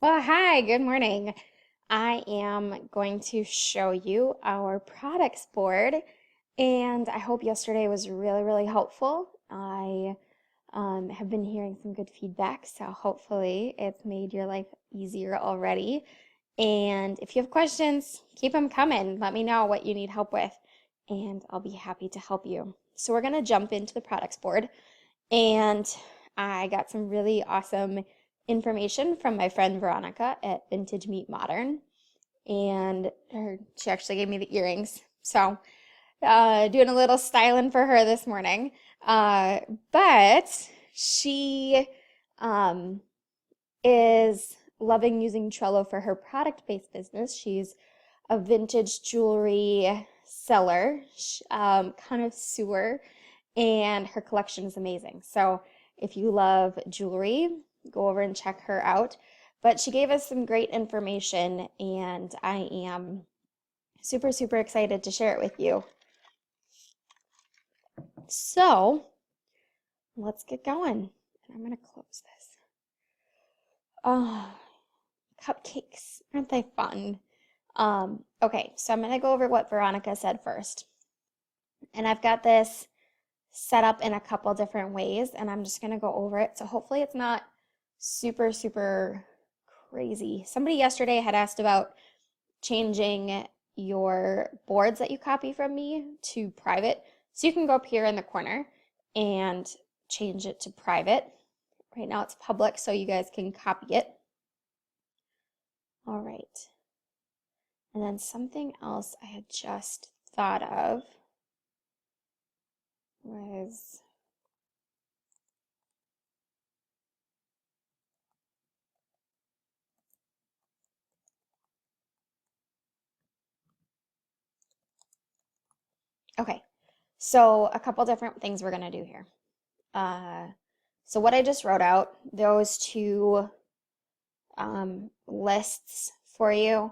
Well, hi, good morning. I am going to show you our products board, and I hope yesterday was really helpful. I have been hearing some good feedback, so hopefully it's made your life easier already. And if you have questions, keep them coming. Let me know what you need help with, and I'll be happy to help you. So we're going to jump into the products board. And I got some really awesome information from my friend Veronica at Vintage Meat Modern. And she actually gave me the earrings. So, doing a little styling for her this morning. Uh, but she um, is loving using Trello for her product-based business. She's a vintage jewelry seller, connoisseur, and her collection is amazing. So if you love jewelry, go over and check her out. But she gave us some great information, and I am super excited to share it with you. So let's get going. And I'm going to close this. Oh, cupcakes. Aren't they fun? Okay, so I'm going to go over what Veronica said first. And I've got this set up in a couple different ways, and I'm just going to go over it. So hopefully it's not super crazy. Somebody yesterday had asked about changing your boards that you copy from me to private. So you can go up here in the corner and change it to private. Right now it's public, so you guys can copy it. All right. And then something else I had just thought of was okay. So a couple different things we're gonna do here. Uh, so what I just wrote out, those two lists for you,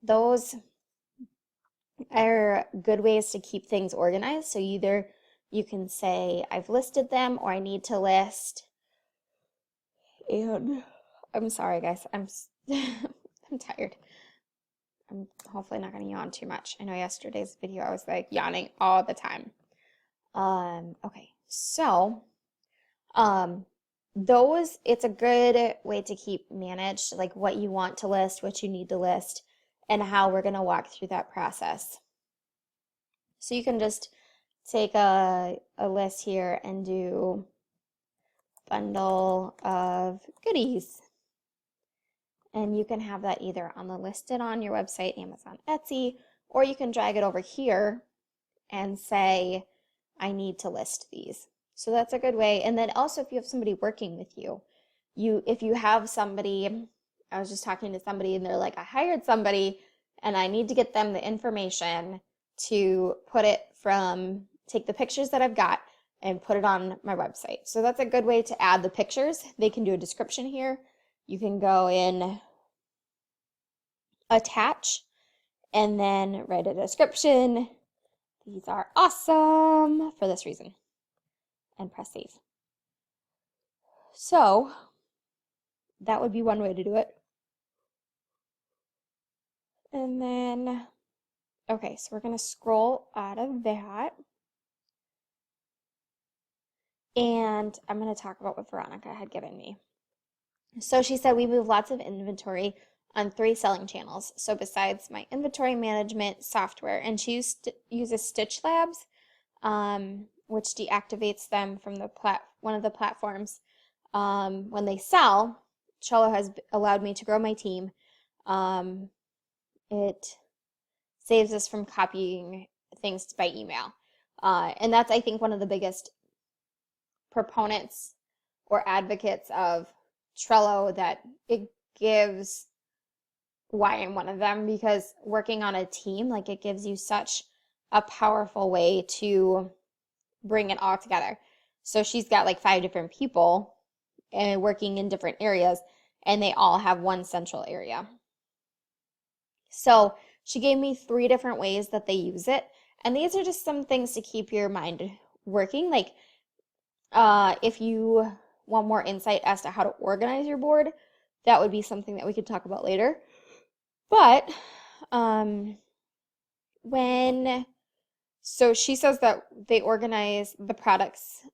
those are good ways to keep things organized. So either you can say, I've listed them, or I need to list. And I'm sorry, guys. I'm tired. I'm hopefully not going to yawn too much. I know yesterday's video I was like yawning all the time. Okay. So, um, those, it's a good way to keep managed, like what you want to list, what you need to list, and how we're going to walk through that process. So you can just take a list here and do bundle of goodies. And you can have that either on the listed on your website, Amazon, Etsy, or you can drag it over here and say, I need to list these. So that's a good way. And then also if you have somebody working with you, if you have somebody, I was just talking to somebody and they're like, I hired somebody and I need to get them the information to take the pictures that I've got and put it on my website. So that's a good way to add the pictures. They can do a description here. You can go in attach and then write a description. These are awesome for this reason, and press save. So that would be one way to do it. And then, okay, so we're going to scroll out of that. And I'm going to talk about what Veronica had given me. So she said we move lots of inventory on 3 selling channels. So besides my inventory management software, and she uses Stitch Labs, which deactivates them from one of the platforms when they sell. Trello has allowed me to grow my team. It saves us from copying things by email. And that's, I think, one of the biggest proponents or advocates of Trello, that it gives, why I'm one of them, because working on a team, like, it gives you such a powerful way to bring it all together. So she's got like 5 different people working in different areas, and they all have one central area. So she gave me 3 different ways that they use it, and these are just some things to keep your mind working. Like, if you want more insight as to how to organize your board, that would be something that we could talk about later. But um, when so she says that they organize the products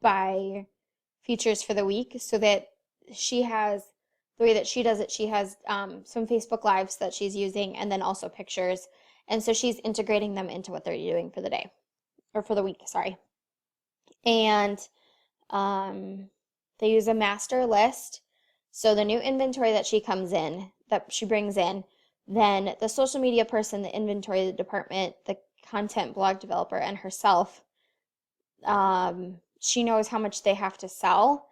by features for the week so that she has the way that she does it, she has some Facebook Lives that she's using and then also pictures. And so she's integrating them into what they're doing for the day or for the week, sorry. And they use a master list. So the new inventory that she brings in, then the social media person, the inventory department, the content blog developer, and herself, she knows how much they have to sell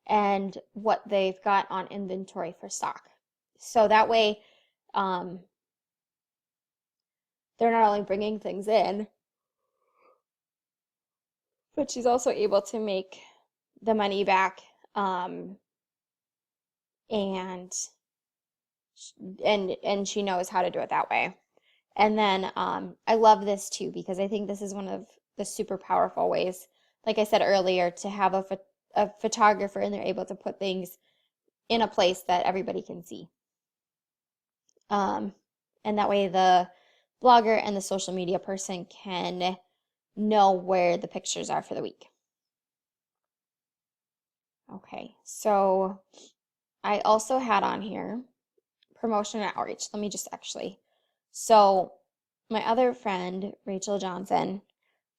and what they've got on inventory for stock. So that way, um, they're not only bringing things in, but she's also able to make the money back, and and she knows how to do it that way. And then I love this too because I think this is one of the super powerful ways, like I said earlier, to have a photographer and they're able to put things in a place that everybody can see. Um, and that way the blogger and the social media person can know where the pictures are for the week. Okay, so I also had on here promotion and outreach. Let me just actually. So my other friend, Rachel Johnson,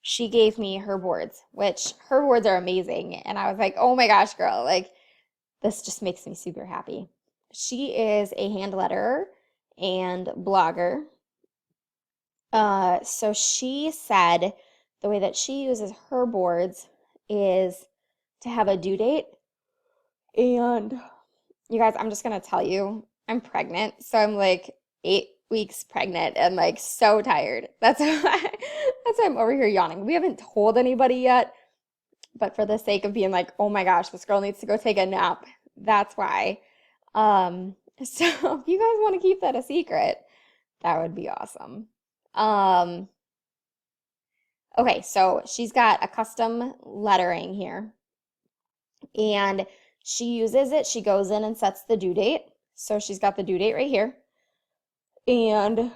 she gave me her boards, which her boards are amazing. And I was like, oh my gosh, girl, like this just makes me super happy. She is a hand letterer and blogger. So she said the way that she uses her boards is to have a due date. And you guys, I'm just gonna tell you, I'm pregnant. So I'm like 8 weeks pregnant and like so tired. That's why I'm over here yawning. We haven't told anybody yet, but for the sake of being like, oh my gosh, this girl needs to go take a nap. That's why. So if you guys want to keep that a secret, that would be awesome. Um, okay, so she's got a custom lettering here and she uses it. She goes in and sets the due date. So she's got the due date right here. And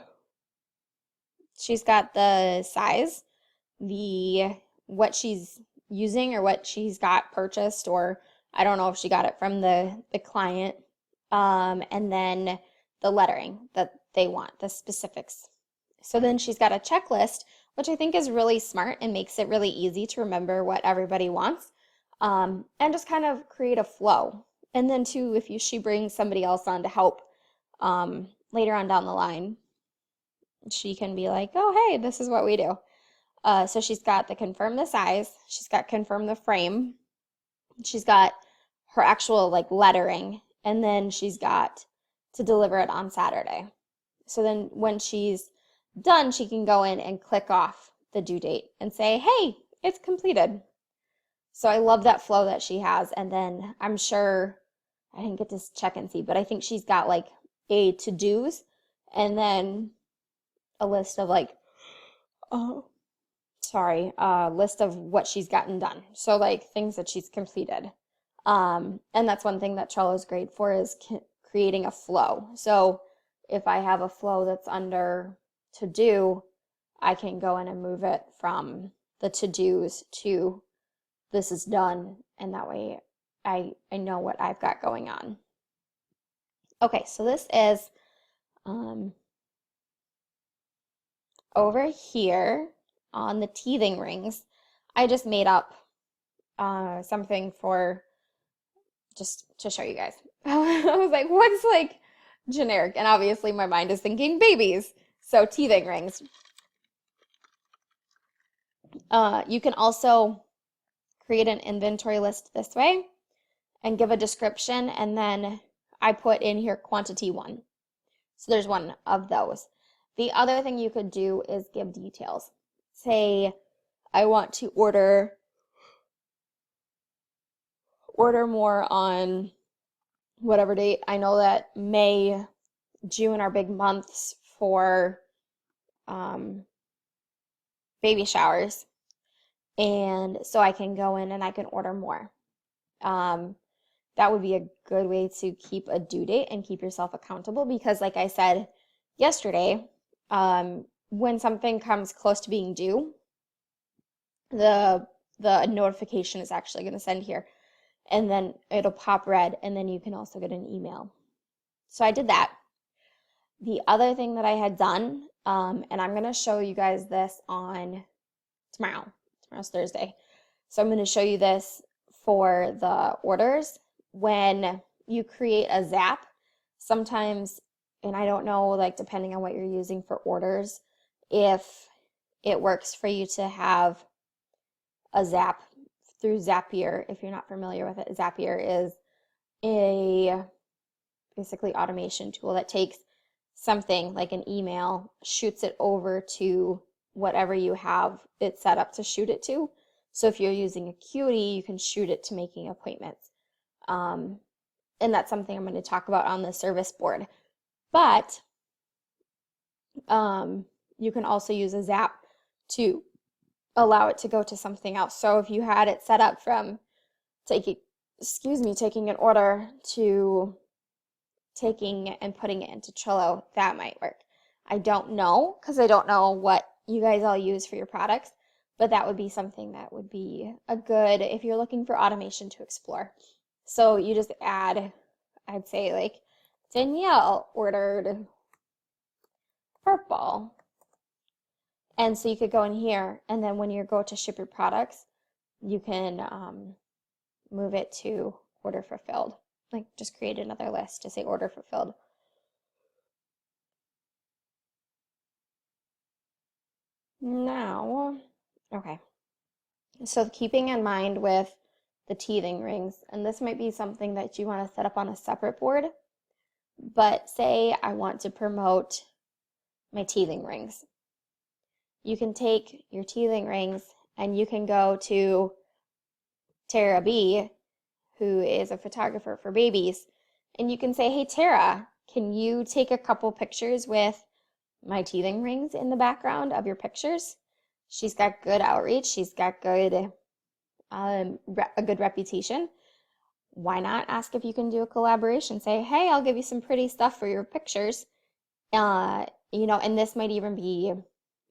she's got the size, the what she's using or what she's got purchased, or I don't know if she got it from the client. And then the lettering that they want, the specifics. So then she's got a checklist, which I think is really smart and makes it really easy to remember what everybody wants, and just kind of create a flow. And then too, if she brings somebody else on to help later on down the line, she can be like, oh, hey, this is what we do. So she's got the confirm the size, she's got confirm the frame, she's got her actual like lettering, and then she's got to deliver it on Saturday. So then when she's done, she can go in and click off the due date and say, hey, it's completed. So I love that flow that she has. And then I'm sure, I didn't get to check and see, but I think she's got like a to-dos and then a list of like, oh, sorry, list of what she's gotten done. So like things that she's completed. And that's one thing that Trello is great for is creating a flow. So if I have a flow that's under to do, I can go in and move it from the to-dos to this is done. And that way I know what I've got going on. Okay, so this is over here on the teething rings. I just made up something for just to show you guys. I was like, what's like generic? And obviously my mind is thinking babies. So teething rings. You can also create an inventory list this way and give a description. And then I put in here quantity 1. So there's one of those. The other thing you could do is give details. Say, I want to order more on whatever date. I know that May, June are big months for baby showers. And so I can go in and I can order more. that would be a good way to keep a due date and keep yourself accountable because like I said yesterday, when something comes close to being due, the notification is actually going to send here and then it'll pop red and then you can also get an email. So I did that. The other thing that I had done, and I'm going to show you guys this on tomorrow. Tomorrow's Thursday. So I'm going to show you this for the orders. When you create a Zap, sometimes, and I don't know, like depending on what you're using for orders, if it works for you to have a Zap through Zapier. If you're not familiar with it, Zapier is a basically automation tool that takes something like an email, shoots it over to whatever you have it set up to shoot it to. So if you're using Acuity, you can shoot it to making appointments. And that's something I'm going to talk about on the service board. But you can also use a Zap to allow it to go to something else. So if you had it set up from taking an order to taking and putting it into Trello, that might work. I don't know because I don't know what you guys all use for your products, but that would be something that would be a good if you're looking for automation to explore. So you just add, I'd say like Danielle ordered purple. And so you could go in here and then when you go to ship your products, you can move it to order fulfilled. Like just create another list to say order fulfilled. Now, okay. So keeping in mind with the teething rings, and this might be something that you want to set up on a separate board, but say I want to promote my teething rings. You can take your teething rings and you can go to Tara B, who is a photographer for babies, and you can say, hey, Tara, can you take a couple pictures with my teething rings in the background of your pictures? She's got good outreach. She's got a good reputation. Why not ask if you can do a collaboration? Say, hey, I'll give you some pretty stuff for your pictures. And this might even be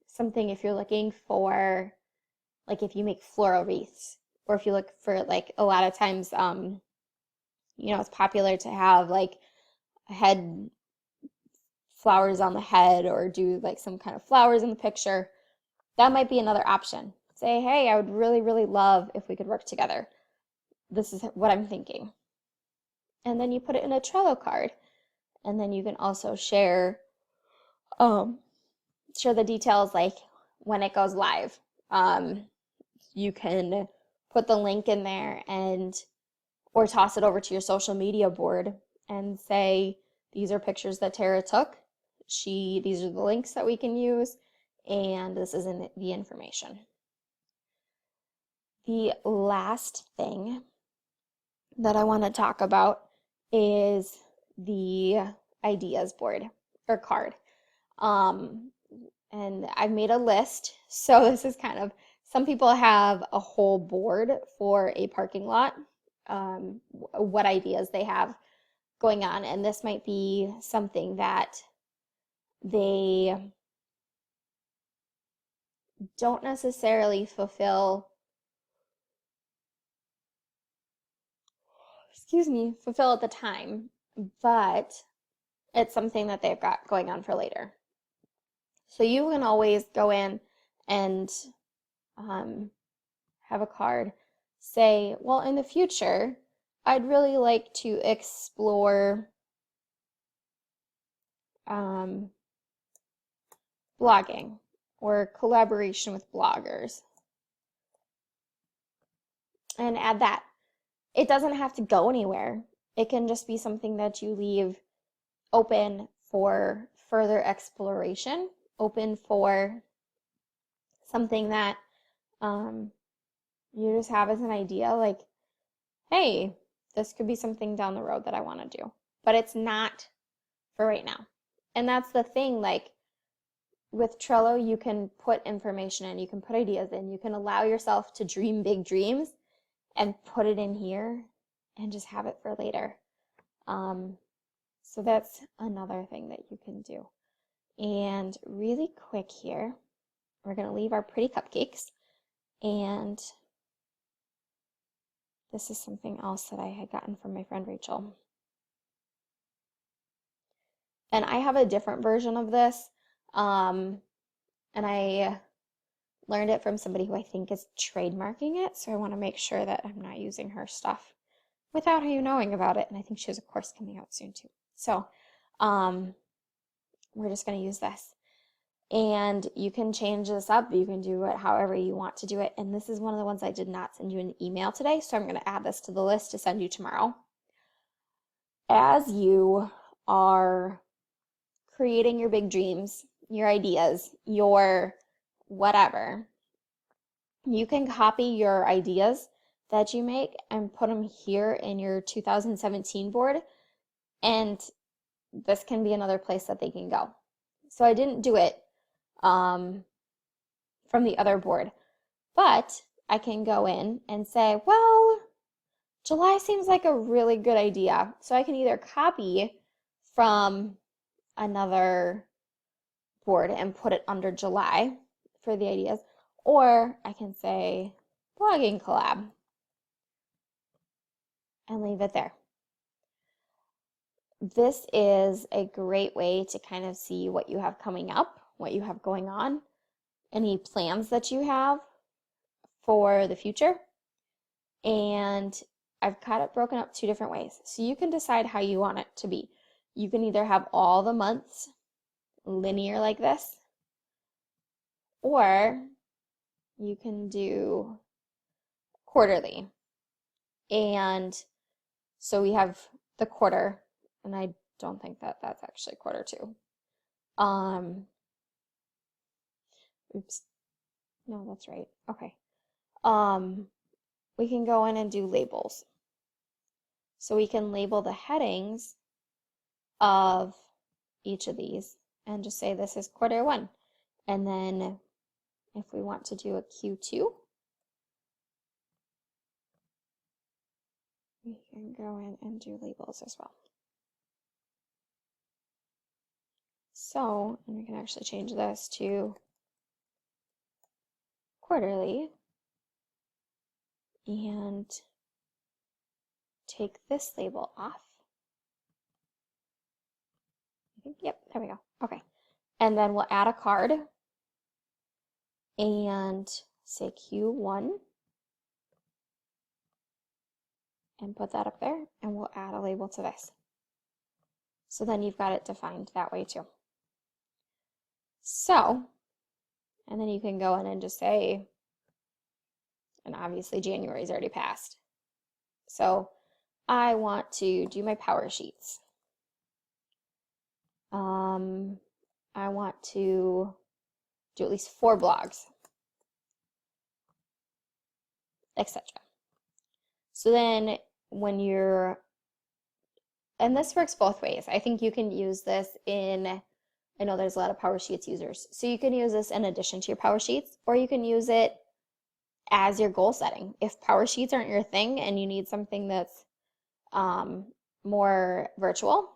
something if you're looking for, like if you make floral wreaths, or if you look for like a lot of times, it's popular to have like head flowers on the head or do like some kind of flowers in the picture. That might be another option. Say, hey, I would really, really love if we could work together. This is what I'm thinking. And then you put it in a Trello card. And then you can also share the details like when it goes live. You can put the link in there or toss it over to your social media board and say, these are pictures that Tara took. These are the links that we can use, and this is in the information. The last thing that I want to talk about is the ideas board or card. And I've made a list. So this is kind of, some people have a whole board for a parking lot, what ideas they have going on. And this might be something that they don't necessarily fulfill at the time, but it's something that they've got going on for later. So you can always go in and have a card say, well, in the future, I'd really like to explore blogging or collaboration with bloggers. And add that. It doesn't have to go anywhere. It can just be something that you leave open for further exploration, open for something that you just have as an idea, like, hey, this could be something down the road that I want to do. But it's not for right now. And that's the thing, like with Trello, you can put information in, you can put ideas in, you can allow yourself to dream big dreams and put it in here and just have it for later. So that's another thing that you can do. And really quick here, we're going to leave our pretty cupcakes. And this is something else that I had gotten from my friend Rachel. And I have a different version of this. And I learned it from somebody who I think is trademarking it. So I want to make sure that I'm not using her stuff without you knowing about it. And I think she has a course coming out soon too. So we're just going to use this. And you can change this up. You can do it however you want to do it. And this is one of the ones I did not send you an email today. So I'm going to add this to the list to send you tomorrow. As you are creating your big dreams, your ideas, your whatever, you can copy your ideas that you make and put them here in your 2017 board. And this can be another place that they can go. So I didn't do it from the other board, but I can go in and say, well, July seems like a really good idea. So I can either copy from another board and put it under July for the ideas, or I can say blogging collab and leave it there. This is a great way to kind of see what you have coming up, what you have going on, any plans that you have for the future. And I've got it broken up two different ways. So you can decide how you want it to be. You can either have all the months linear like this, or you can do quarterly. And so we have the quarter, and I don't think that that's actually quarter two. Oops. No, that's right. Okay. We can go in and do labels. So we can label the headings of each of these and just say this is quarter one. And then if we want to do a Q2, we can go in and do labels as well. So, and we can actually change this to quarterly and take this label off. I think, yep, there we go. Okay. And then we'll add a card and say Q1 and put that up there, and we'll add a label to this. So then you've got it defined that way too. So, and then you can go in and just say, and obviously January's already passed. So I want to do my power sheets. I want to do at least 4 blogs, etc. So then when you're, and this works both ways. I think you can use this in, I know there's a lot of Power Sheets users. So you can use this in addition to your Power Sheets, or you can use it as your goal setting. If Power Sheets aren't your thing and you need something that's more virtual,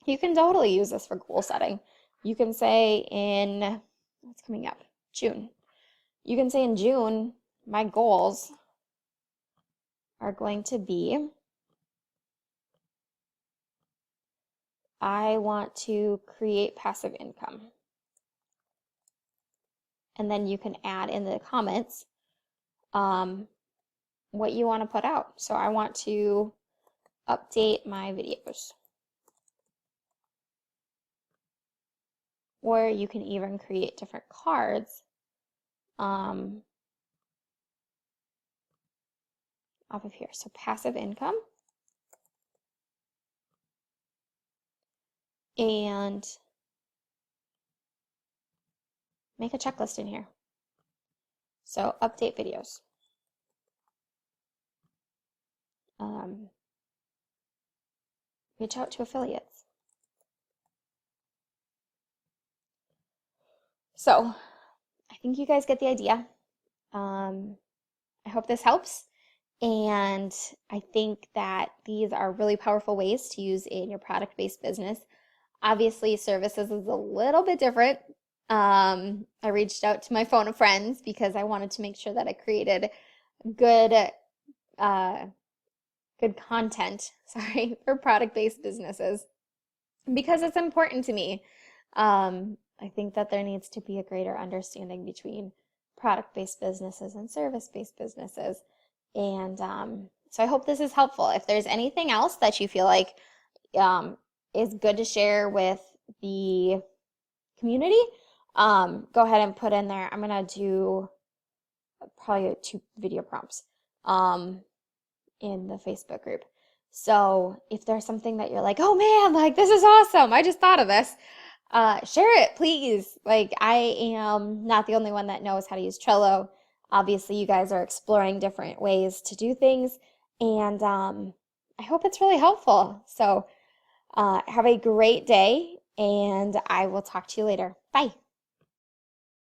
you can totally use this for goal setting. You can say in, what's coming up? June. You can say in June, my goals are going to be, I want to create passive income. And then you can add in the comments what you want to put out. So I want to update my videos. Or you can even create different cards off of here. So passive income. And make a checklist in here. So update videos. Reach out to affiliates. So I think you guys get the idea. I hope this helps. And I think that these are really powerful ways to use in your product-based business. Obviously, services is a little bit different. I reached out to my phone of friends because I wanted to make sure that I created good uh, good content, sorry, for product-based businesses because it's important to me. I think that there needs to be a greater understanding between product-based businesses and service-based businesses. And so I hope this is helpful. If there's anything else that you feel like um, is good to share with the community, go ahead and put in there. I'm gonna do probably 2 video prompts um, in the Facebook group. So if there's something that you're like, oh man, like this is awesome, I just thought of this, share it, please. Like I am not the only one that knows how to use Trello. Obviously, you guys are exploring different ways to do things, and I hope it's really helpful. So have a great day, and I will talk to you later. Bye.